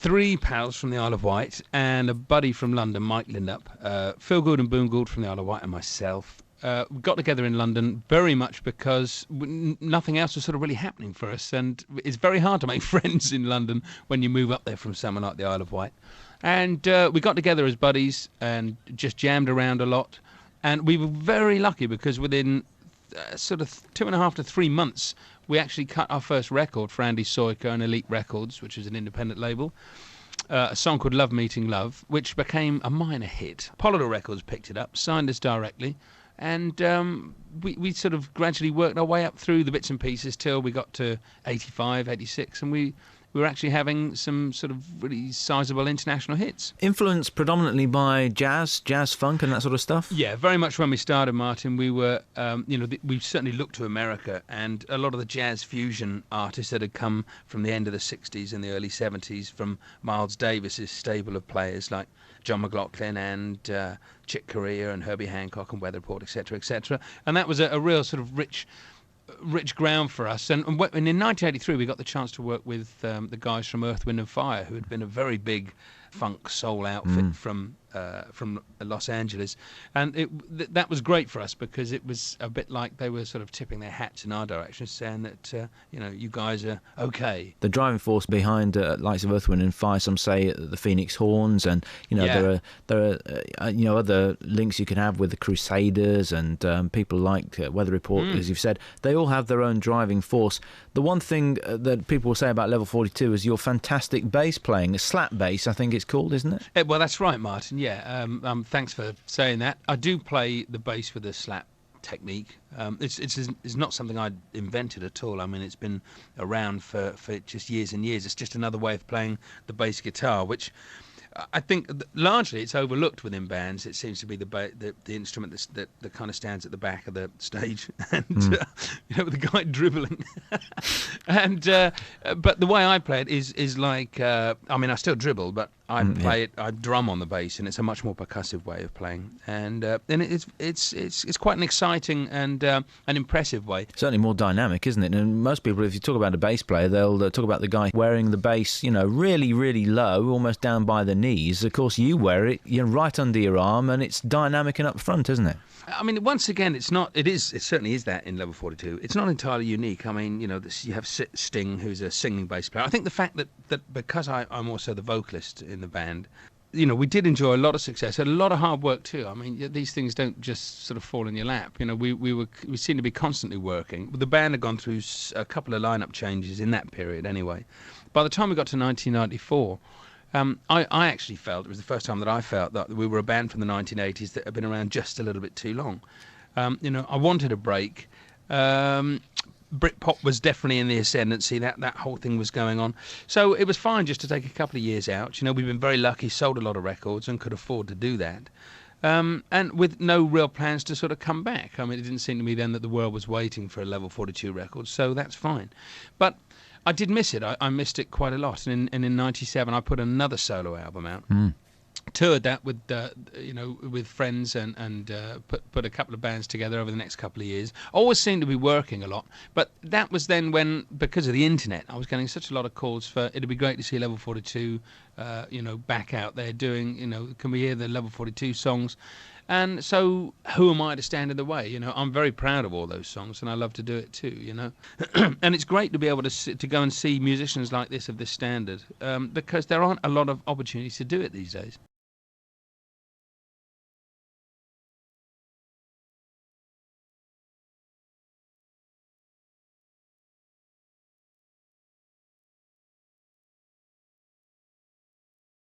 Three pals from the Isle of Wight and a buddy from London, Mike Lindup, Phil Gould and Boone Gould from the Isle of Wight, and myself. We got together in London very much because nothing else was sort of really happening for us, and it's very hard to make friends in London when you move up there from somewhere like the Isle of Wight. And we got together as buddies and just jammed around a lot, and we were very lucky because within sort of 2.5 to 3 months, we actually cut our first record for Andy Soika and Elite Records, which is an independent label, a song called Love Meeting Love, which became a minor hit. Polydor Records picked it up, signed us directly, and we sort of gradually worked our way up through the bits and pieces till we got to 85, 86, and we were actually having some sort of really sizable international hits. Influenced predominantly by jazz funk and that sort of stuff? Yeah, very much when we started, Martin, we were, we certainly looked to America, and a lot of the jazz fusion artists that had come from the end of the 60s and the early 70s from Miles Davis's stable of players like John McLaughlin and Chick Corea and Herbie Hancock and Weather Report, etc., etc. And that was a real sort of rich ground for us, and in 1983 we got the chance to work with the guys from Earth, Wind and Fire, who had been a very big funk soul outfit from Los Angeles, and that was great for us because it was a bit like they were sort of tipping their hats in our direction, saying that you guys are okay. The driving force behind likes of Earth, Wind and Fire, some say the Phoenix Horns, and there are other links you can have with the Crusaders and people like Weather Report, as you've said. They all have their own driving force. The one thing that people will say about Level 42 is your fantastic bass playing, a slap bass, I think it's called, isn't it? Well, that's right, Martin. Yeah, thanks for saying that. I do play the bass with a slap technique. It's not something I invented at all. I mean, it's been around for just years and years. It's just another way of playing the bass guitar, which I think largely it's overlooked within bands. It seems to be the instrument that kind of stands at the back of the stage, and with the guy dribbling. And but the way I play it is like I still dribble, but I play it. I drum on the bass, and it's a much more percussive way of playing, and it's quite an exciting and an impressive way. Certainly more dynamic, isn't it? And most people, if you talk about a bass player, they'll talk about the guy wearing the bass, really, really low, almost down by the knees. Of course, you wear it, right under your arm, and it's dynamic and up front, isn't it? I mean, once again, it's not. It certainly is that in Level 42. It's not entirely unique. I mean, you have Sting, who's a singing bass player. I think the fact that because I'm also the vocalist in the band, we did enjoy a lot of success, a lot of hard work too. I mean, these things don't just sort of fall in your lap. We seemed to be constantly working. The band had gone through a couple of lineup changes in that period anyway. By the time we got to 1994. I actually felt, it was the first time that I felt that we were a band from the 1980s that had been around just a little bit too long. I wanted a break. Britpop was definitely in the ascendancy. That whole thing was going on. So it was fine just to take a couple of years out. We've been very lucky, sold a lot of records and could afford to do that. And with no real plans to sort of come back. I mean, it didn't seem to me then that the world was waiting for a Level 42 record, so that's fine. But I did miss it. I missed it quite a lot. And in '97, I put another solo album out. Toured that with with friends and put a couple of bands together over the next couple of years. Always seemed to be working a lot, but that was then when, because of the internet, I was getting such a lot of calls for it'd be great to see Level 42 back out there doing, can we hear the Level 42 songs? And so who am I to stand in the way? I'm very proud of all those songs, and I love to do it too, And it's great to be able to go and see musicians like this of this standard, because there aren't a lot of opportunities to do it these days.